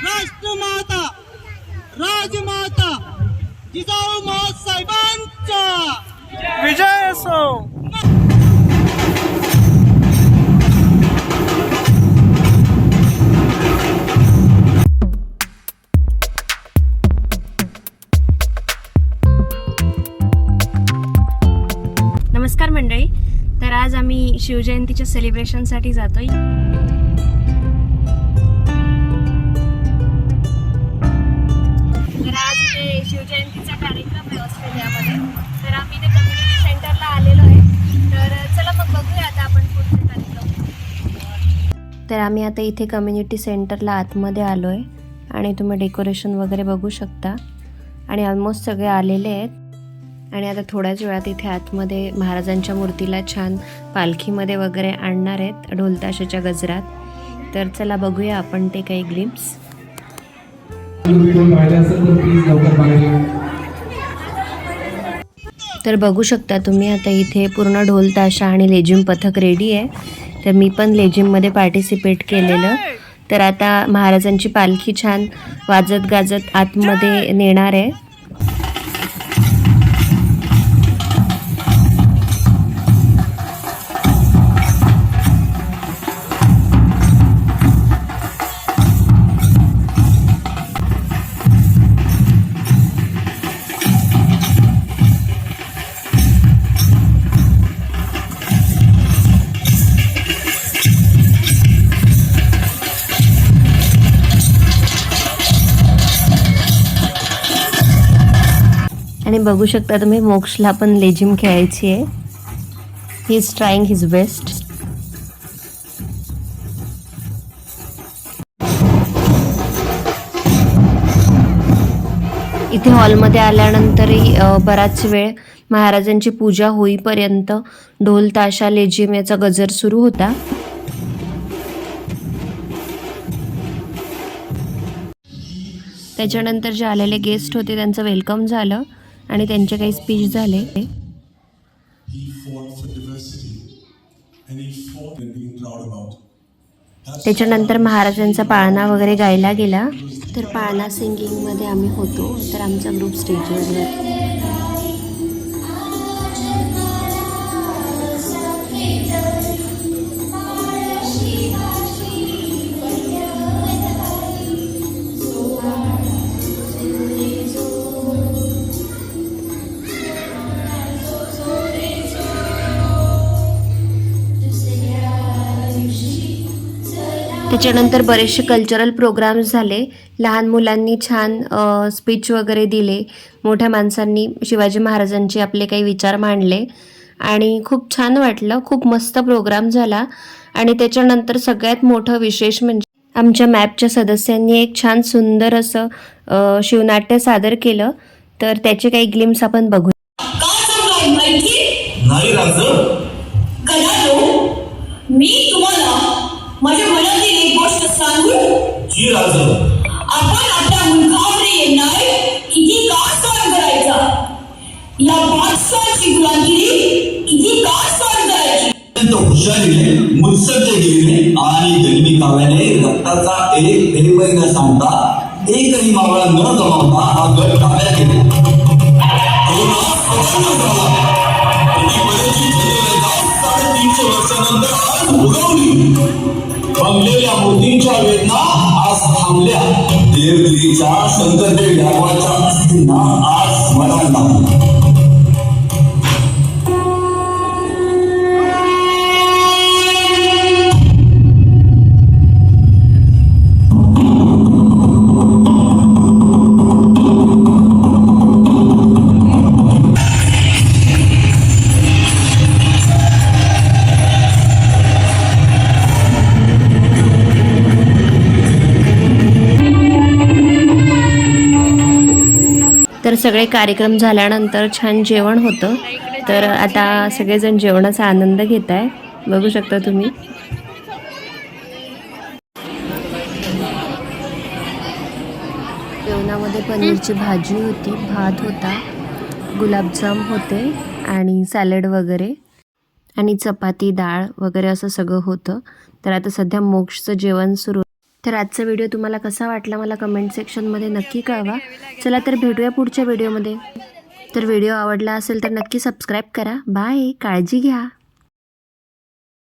राष्ट्रमाता राजमाता जिजाऊ साहेबांचा विजय असो. नमस्कार मंडळी. तर आज आम्ही शिवजयंतीच्या सेलिब्रेशनसाठी जातोय. तर आज इथे शिवजयंतीचा कार्यक्रम आहे ऑस्ट्रेलियामध्ये. तर आम्ही इथे कम्युनिटी सेंटरला आलेलो आहे. तर चला मग बघूया आता आपण पुढचे कार्यक्रम. तर आम्ही आता इथे कम्युनिटी सेंटरला आतमध्ये आलो आहे आणि तुम्ही डेकोरेशन वगैरे बघू शकता आणि ऑलमोस्ट सगळे आलेले आहेत. आणि आता थोड्याच वेळात इथे आतमध्ये महाराजांच्या मूर्तीला छान पालखीमध्ये वगैरे आणणार आहेत ढोलताशाच्या गजरात. तर चला बघूया आपण ते काही ग्लिम्प्स. तर बघू शकता तुम्ही आता इथे पूर्ण ढोलताशा आणि लेझिम पथक रेडी आहे. तर मी पण लेझिममध्ये पार्टिसिपेट केलेलं. तर आता महाराजांची पालखी छान वाजत गाजत आतमध्ये नेणार आहे. आणि बघू शकता तुम्ही मोक्षला पण लेझिम खेळायची आहे. He is trying his best. इथे हॉलमध्ये आल्यानंतरही बराच वेळ महाराजांची पूजा होईपर्यंत ढोल ताशा लेझिम याचा गजर सुरू होता. त्याच्यानंतर जे आलेले गेस्ट होते त्यांचं वेलकम झालं आणि त्यांचे काही स्पीच झाले. त्याच्यानंतर महाराजांचा पाळणा वगैरे गायला गेला. तर पाळणा सिंगिंगमध्ये आम्ही होतो. तर आमचा ग्रुप स्टेजवर. त्याच्यानंतर बरेचसे कल्चरल प्रोग्राम्स झाले. लहान मुलांनी छान स्पीच वगैरे दिले. मोठ्या माणसांनी शिवाजी महाराजांचे आपले काही विचार मांडले आणि खूप छान वाटलं. खूप मस्त प्रोग्राम झाला. आणि त्याच्यानंतर सगळ्यात मोठं विशेष म्हणजे आमच्या मॅपच्या सदस्यांनी एक छान सुंदर असं शिवनाट्य सादर केलं. तर त्याचे काही ग्लिम्स आपण बघू. मी तुम्हाला माझ्या मनातील एक गोष्ट सांगू. जी राज, आपण आपल्या मुलगावर येणार किती काळ सहन करायचा. या बादशाहाची गुलामगिरी किती काळ सहन करायची. हुशारीने मुत्सद्देगिरीने आणि जन्मी काव्याने रक्ताचा एक थेंबही न सांगता एकही मावळा न गमावता हा गट ताब्यात केला. वर्षानंतर आज उगवली. बंगलेल्या मूर्तींच्या वेदना आज थांबल्या. देवगिरीच्या शंकरदेव यादवाच्या अस्थींना आज स्मरण लागलं. तर सगळे कार्यक्रम झाल्यानंतर छान जेवण होतं. तर आता सगळेजण जेवणाचा आनंद घेत आहे. बघू शकता तुम्ही. जेवणामध्ये पनीरची भाजी होती, भात होता, गुलाबजाम होते आणि सॅलड वगैरे. आणि चपाती डाळ वगैरे असं सगळं होतं. तर आता सध्या मोक्षचं जेवण सुरू. तर आजचा व्हिडिओ तुम्हाला कसा वाटला मला कमेंट सेक्शनमध्ये नक्की कळवा. चला तर भेटूया पुढच्या व्हिडिओमध्ये. तर व्हिडिओ आवडला असेल तर नक्की सबस्क्राईब करा. बाय, काळजी घ्या.